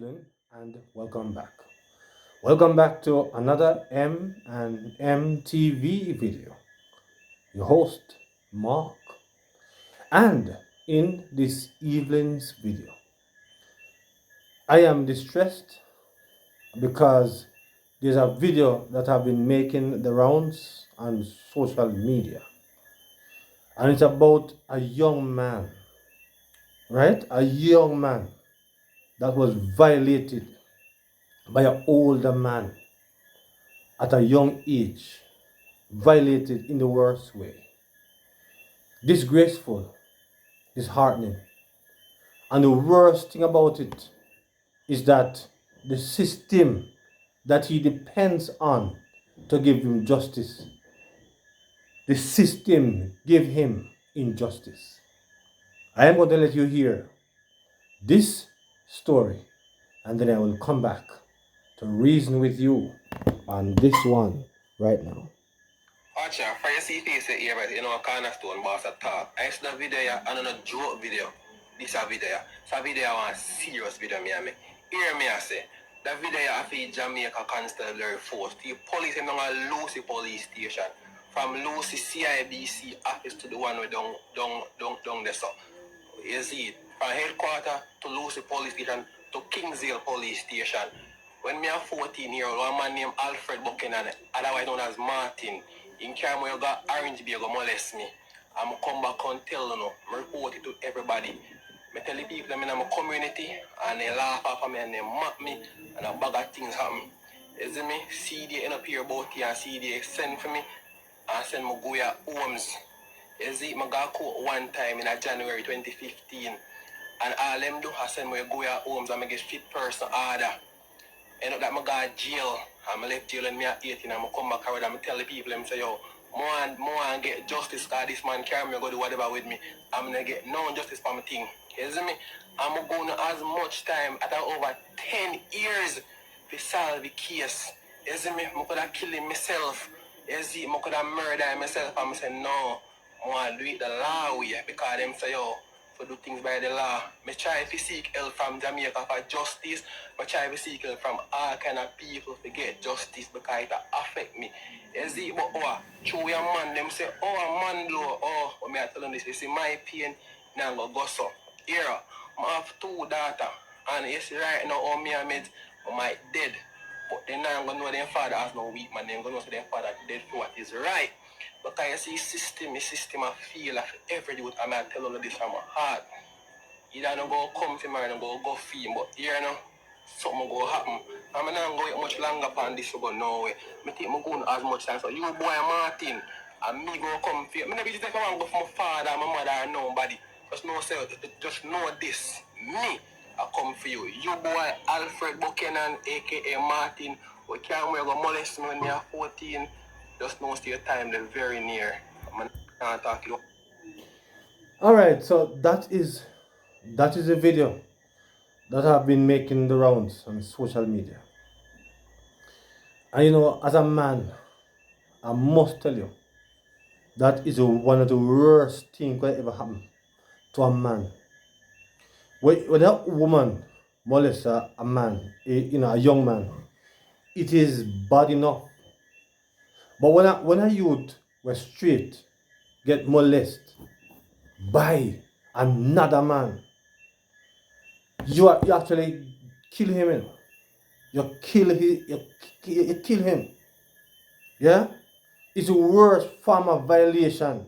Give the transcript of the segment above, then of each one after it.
evening and welcome back. Welcome back to another M and MTV video. Your host, Mark. And in this evening's video, I am distressed because there's a video that have been making the rounds on social media. And it's about a young man, right? A young man that was violated by an older man at a young age, violated in the worst way. Disgraceful, disheartening. And the worst thing about it is that the system that he depends on to give him justice, the system gave him injustice. I am going to let you hear this story and then I will come back to reason with you on this one right now. Watcha, for you see face here, but you know, cornerstone boss at talk. I saw the video and on a joke video. This a video. So a video I want serious video me and me. Hear me I say. The video I feel Jamaica Constabulary Force. The police in a Lucy police station. From Lucy CIBC office to the one we down there so. You see it. From headquarters to Lucy police station to Kingsale police station. When me a 14-year-old, one man named Alfred Buchanan, otherwise known as Martin, in Carmo, you got Orange Bay, go molest me. I'm come back and tell you, I report it to everybody. I tell the people in my community, and they laugh at me, and they mock me, and a bag of things happen. You see me? CD end up here about here, and CD send for me, and send me go here homes. You see, I got caught one time in January 2015, and all them do, I send me go here homes, and I get fit person order. End up that I got jail. I'm left jail and me at 18 and I come back around and I tell the people and say, yo, more and get justice because this man carry me go do whatever with me. I'm gonna get no justice for my thing. You see me? I'm going to as much time at over 10 years to solve the case. You see me? I could have killed myself. You see, I could have murdered myself and I say no. I want to do it the law way because them say, yo, to do things by the law. I try to seek help from Jamaica for justice. I try to seek help from all kind of people to get justice because it affect me. You see, but through your man, them say, oh, a man blow, when I tell them this, you see, my pain, now go so. Here, I have 2 daughters, and you see right now, how me and me, my dead. But they not going to know their father has no weak man, they're going to know their father dead for what is right. Because you see, system I feel like every youth, and I tell all of this from my heart. You don't go come to me and go feel, but here now, something go happen. I'm not going much longer upon this, but no way. I think I'm going as much time. So you boy Martin, and me go come for you. I never just take a go for my father and my mother and nobody. Just know this. Me, I come for you. You boy Alfred Buchanan, aka Martin, we can't wear go molest me when you're 14. Just know your time they're very near. I'm not talking. All right, so that is a video that have been making the rounds on social media. And you know, as a man, I must tell you, that is one of the worst things that ever happen to a man. When that woman molests a man, a young man, it is bad enough. But when a youth was straight get molested by another man, you actually kill him. You kill him. Yeah? It's the worst form of violation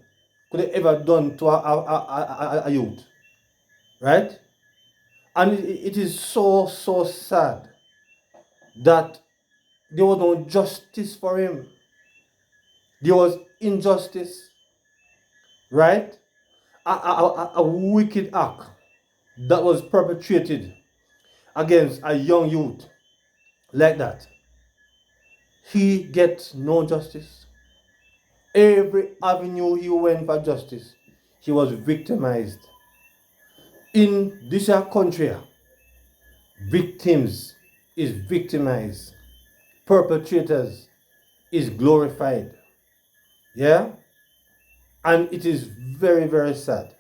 could have ever done to a youth. Right? And it is so sad that there was no justice for him. There was injustice. Right? A wicked act that was perpetrated against a young youth like that. He gets no justice. Every avenue he went for justice, he was victimized. In this country, victims is victimized. Perpetrators is glorified. Yeah? And it is very sad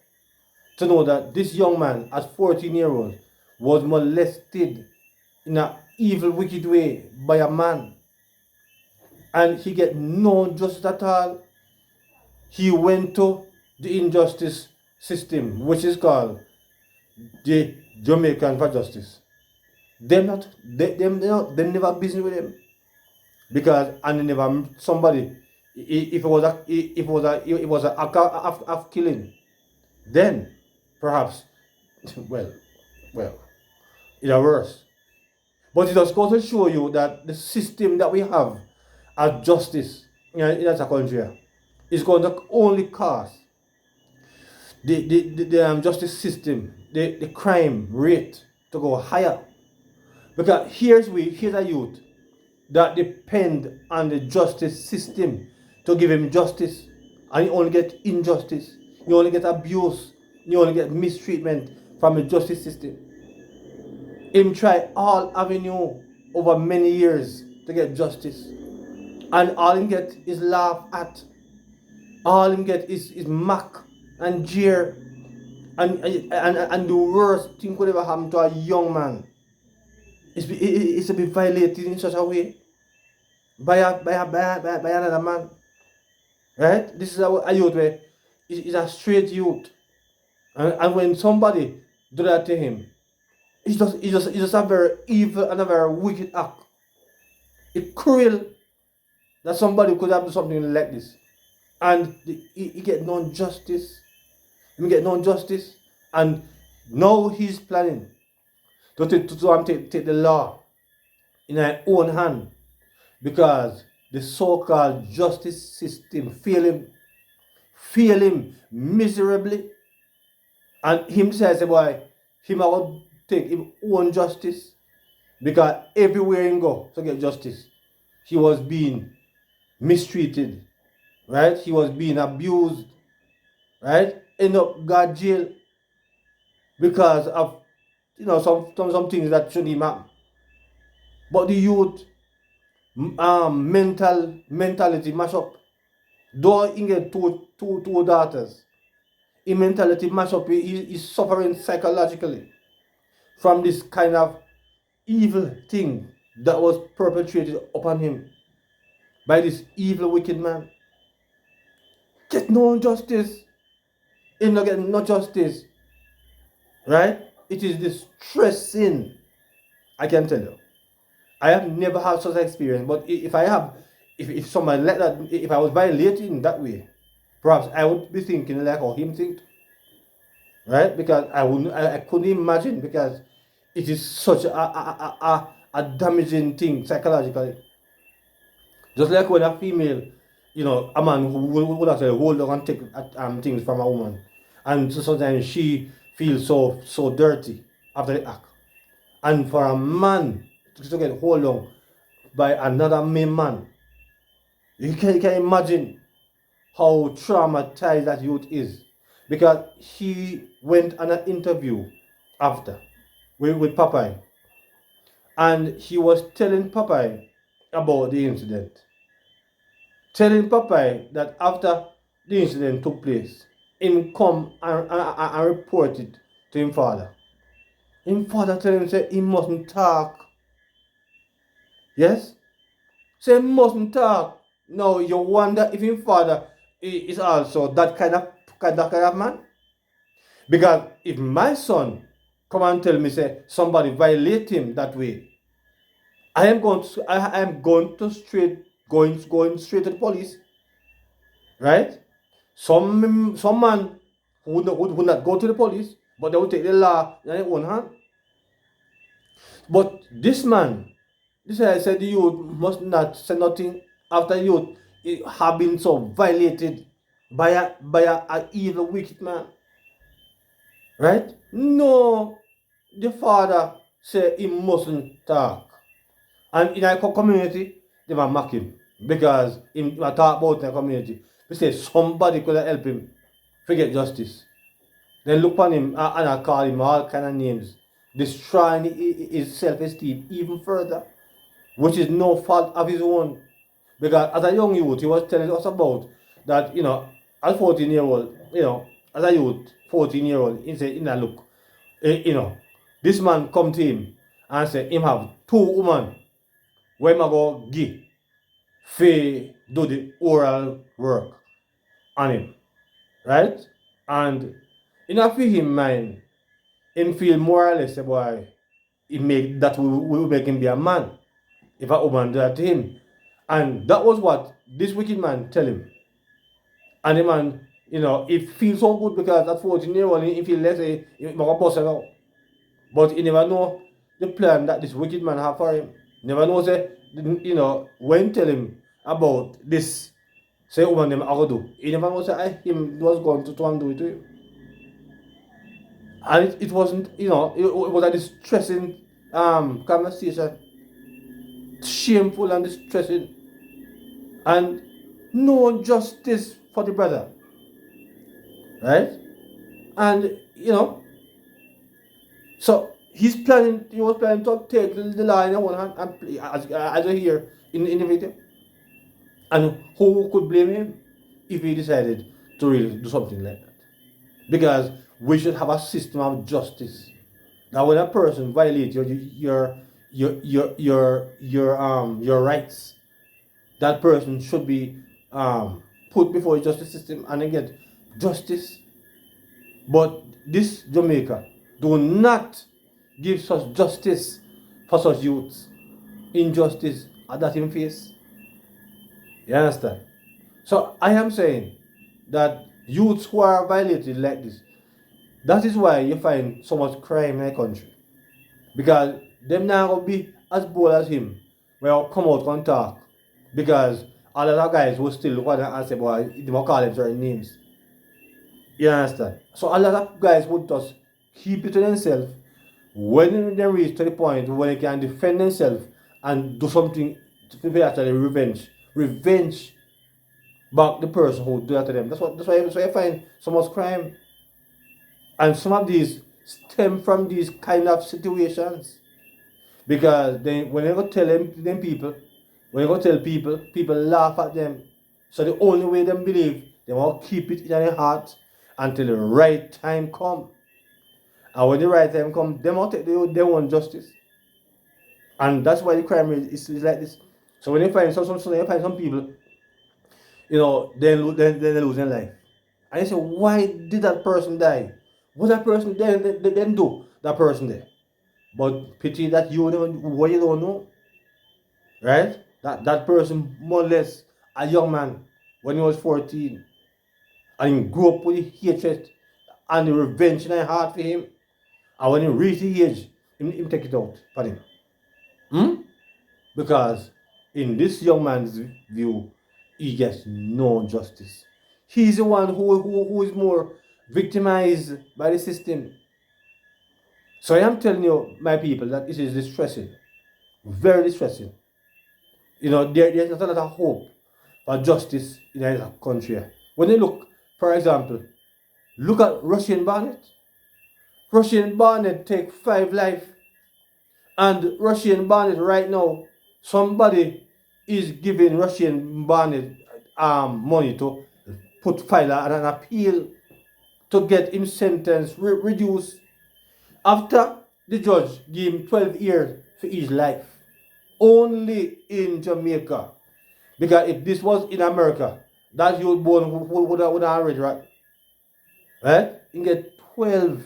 to know that this young man at 14 years old was molested in an evil, wicked way by a man, and he get no justice at all. He went to the injustice system, which is called the Jamaican for Justice. Them not, them never business with him, because and they never somebody. If it was a act of killing, then perhaps, well, it's worse. But it just goes to show you that the system that we have as justice in a country is going to only cause the justice system, the crime rate to go higher. Because here's a youth that depend on the justice system to give him justice, and you only get injustice, you only get abuse, you only get mistreatment from the justice system. Him try all avenue over many years to get justice, and all him get is laugh at. All him get is mock and jeer, and the worst thing could ever happen to a young man is to be violated in such a way by another man. Right? This is a youth where is a straight youth, and when somebody do that to him, it's just a very evil and a very wicked act. It's cruel that somebody could have done something like this, and he get no justice. He get no justice, and now he's planning to take the law in his own hand, because the so-called justice system fail him miserably, and him says, boy, him will take his own justice, because everywhere he go to get justice, he was being mistreated, right? He was being abused, right? End up got jail because of some things that shouldn't happen. But the youth mentality mash up. Though he get two daughters, his mentality mash up. He's suffering psychologically from this kind of evil thing that was perpetrated upon him by this evil, wicked man. Get no justice. Him not getting no justice. Right? It is distressing. I can tell you. I have never had such an experience, but if somebody like that, if I was violated in that way, perhaps I would be thinking like how him think. Right? Because I couldn't imagine, because it is such a damaging thing psychologically. Just like when a female, a man who would actually hold on and take things from a woman, and so sometimes she feels so dirty after the act, and for a man to get hold on by another man, you can imagine how traumatized that youth is, because he went on an interview after with Popeye, and he was telling Popeye about the incident, telling Popeye that after the incident took place, him come and report it to him father. Him father tell him say he mustn't talk. Yes? Say he mustn't talk. Now you wonder if him father is also that kind of man? Because if my son come and tell me say somebody violate him that way, I am going straight to the police. Right? Some man would not go to the police, but they would take the law in their own hand. But this man, this I said, the youth must not say nothing after youth have been so violated by a evil, wicked man. Right? No, the father said he mustn't talk. And in our community, they were mock him, because he talk about the community. We say somebody could have helped him forget justice. Then look on him and I call him all kind of names, destroying his self-esteem even further, which is no fault of his own. Because as a young youth, he was telling us about that, as 14-year-old, as a youth, 14-year-old, he said, look, this man come to him and say him have 2 women where him a go give for do the oral work on him, right? And in a feel him mind, him feel more or less boy, he make that will make him be a man if a woman do that to him. And that was what this wicked man tell him. And the man, it feels so good because at 14 years old, he feel let's say he might bust it out. But he never know the plan that this wicked man have for him. Never know say, when tell him about this, say woman them I go do. He never know say him was going to try and do it to him. And it wasn't, it was a distressing conversation. Shameful and distressing. And no justice for the brother. Right? And so he was planning to take the law in one hand and play, as you hear in the video. And who could blame him if he decided to really do something like that? Because we should have a system of justice. Now, when a person violates your rights, that person should be put before the justice system and then get justice. But this Jamaica do not give such justice for such youths. Injustice at that in face. You understand? So I am saying that youths who are violated like this, that is why you find so much crime in the country. Because them now will be as bold as him will come out and talk. Because all of the guys will still look at them and say, boy, they will call them certain names. You understand? So a lot of guys would just keep it to themselves when they reach to the point where they can defend themselves and do something to actually revenge back the person who do that to them. That's why I find so much crime. And some of these stem from these kind of situations. Because when you go tell them people, when you go tell people laugh at them. So the only way they believe, they want to keep it in their heart until the right time come. And when the right time come, they want their own justice. And that's why the crime rate is like this. So when you find some people, they lose their life. And you say, why did that person die? What that person then do? That person there. But pity that you don't know. Right? That person more or less a young man when he was 14. And he grew up with hatred and the revenge in his heart for him. And when he reached the age, him take it out for him. Because in this young man's view, he gets no justice. He's the one who is more victimized by the system. So I am telling you, my people, that it is distressing. Very distressing. There's not a lot of hope for justice in our country. When you look, for example, look at Russian Barnett. Russian Barnett take 5 lives. And Russian Barnett right now, somebody is giving Russian Barnett money to file an appeal to get him sentence reduced after the judge gave him 12 years for his life. Only in Jamaica. Because if this was in America, that youth born would have already, right? He get 12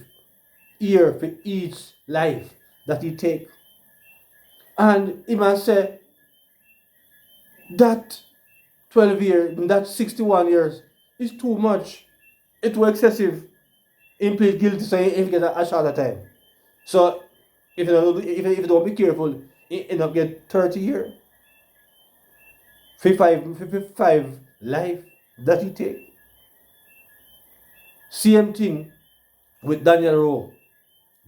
years for each life that he take. And he must say that 12 years, that 61 years is too much. It's too excessive. He plead guilty, so he get a shorter time. So if you don't be careful, he end up get 30 years. 55 life that he take. Same thing with Daniel Rowe.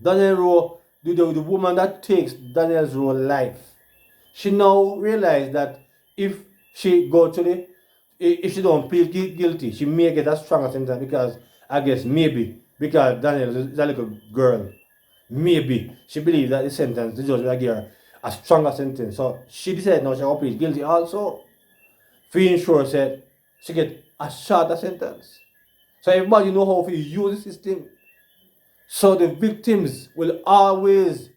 Daniel Rowe, the woman that takes Daniel Rowe's life, she now realized that if she don't plead guilty, she may get a stronger sentence because I guess maybe because Daniel is a little girl, maybe she believes that the judge will give her a stronger sentence. So she decided now she will plead guilty also. For ensure said she get a shorter sentence. So everybody know how to use the system. So the victims will always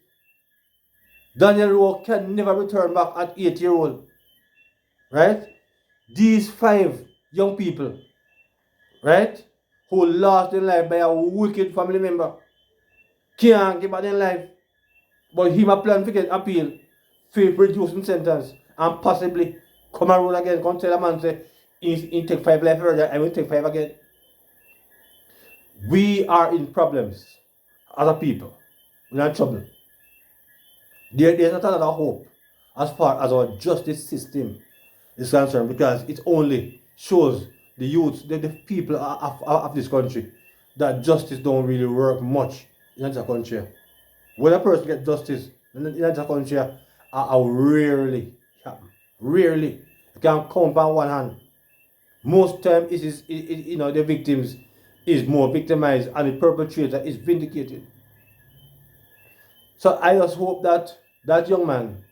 Daniel Rowe can never return back at 8-year-old. Right? These 5 young people, right, who lost their life by a wicked family member, can't give back their life. But him a plan to get appeal, for reducing sentence, and possibly come around again, come tell a man say, he take 5 life further, I will take 5 again. We are in problems as a people. We're in trouble. There's not a lot of hope as far as our justice system is concerned, because it only shows the youth, the people of this country, that justice don't really work much in the country. When a person gets justice in the country, I rarely happen. Rarely. You can count on one hand. Most time the victims is more victimized and the perpetrator is vindicated. So I just hope that that young man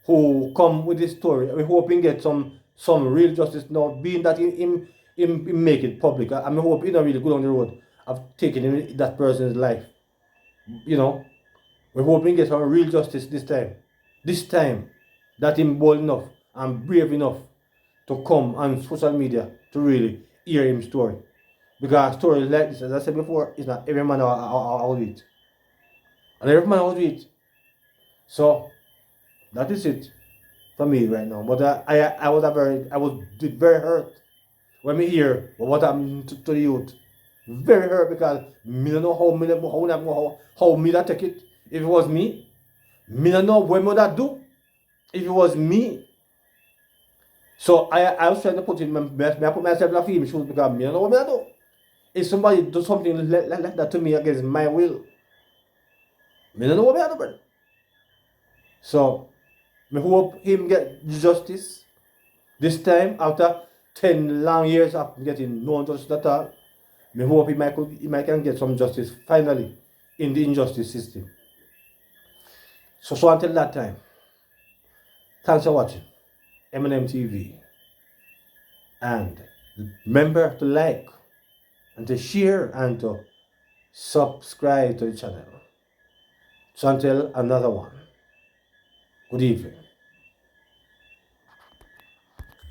who come with this story, we hope he get some real justice now, being that him make it public. I hope he don't really go down the road of taking that person's life. You know, we hope he get some real justice this time. This time that him bold enough and brave enough to come on social media to really hear him story. Because stories like this, as I said before, is not every man will do it. And every man will do it. So that is it for me right now. But I was very hurt when me hear what happened to the youth. Very hurt, because me don't know how me that take it. If it was me don't know what me that do if it was me. So I was trying to put myself in a female shoes, because me don't know what me that do. If somebody do something like that to me against my will, me don't know what me that do, brother. So I hope him get justice this time after 10 long years of getting no justice at all. I hope he might can get some justice finally in the injustice system. So until that time, thanks for watching Eminem TV, and remember to like and to share and to subscribe to the channel. So until another one, good evening.